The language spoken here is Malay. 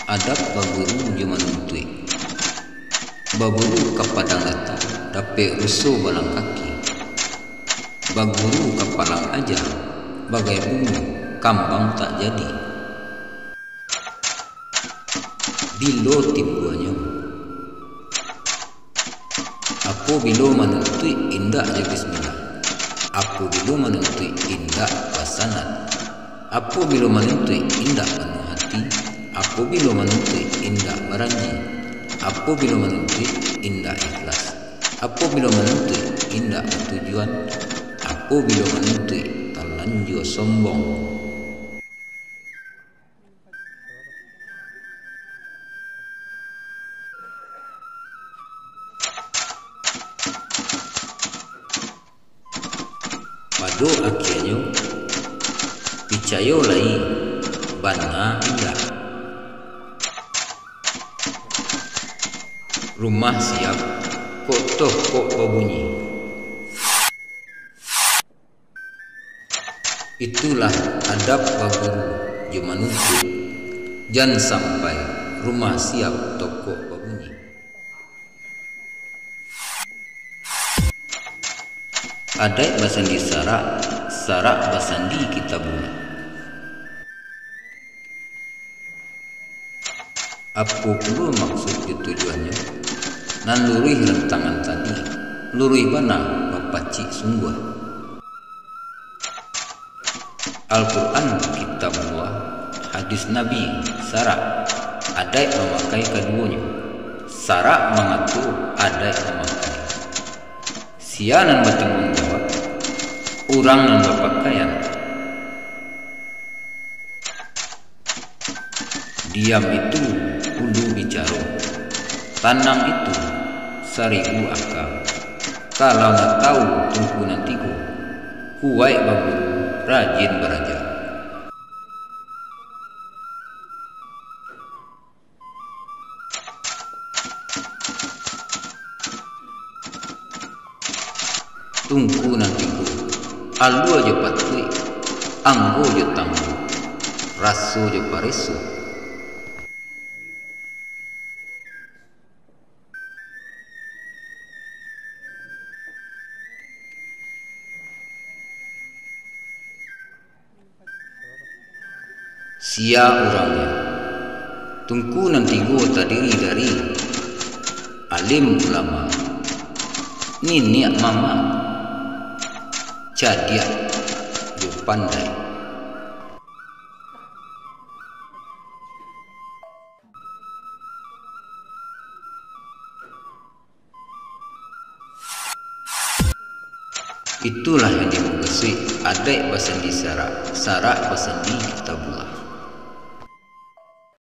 Adap baburu je manuntui. Baburu kapadang lata dape rusuh balang kaki. Baguru kapalang aja bagai bunga kambang tak jadi. Bilo timbuannya. Apo bilo manuntui indah je bismillah. Apo bilo manuntui indah pasangan. Apo bilo manuntui indah penuh hati. Apo bilo manuntui indah baranji. Apo bilo manuntui indah ikhlas. Apo bilo manuntui indah tujuan. Apo bilo manuntui terlanjur sombong. Padu akhirnya picayo lai bana indah. Rumah siap kok toh kok berbunyi. Itulah adab baburu je manuntut. Jangan sampai rumah siap toko berbunyi. Adai basandi sarak, sarak basandi kita bunyi. Apa pula maksud tujuannya? Nan lurih rentangan tadi, lurih bana bapacik sungguh. Al-Quran kitab Allah, hadis Nabi, sarak, adai memakai keduanya. Sarak mengatur, adai memakai. Sianan bertanggung jawab, orang nan berpakaian. Diam itu ulu bicara, tanam itu seribu akal. Kalau nak tahu tunggu nantiku, kuai baburu rajin belajar. Tunggu nantiku, alu aja patui, anggo aja tangguh, rasu aja parisu. Sia orangnya, tungku nanti gua terdiri dari alim ulama, niniak mama, jadiak, yo pandai. Itulah yang dimugasi adai basandi sarak, sarak basandi kitabullah.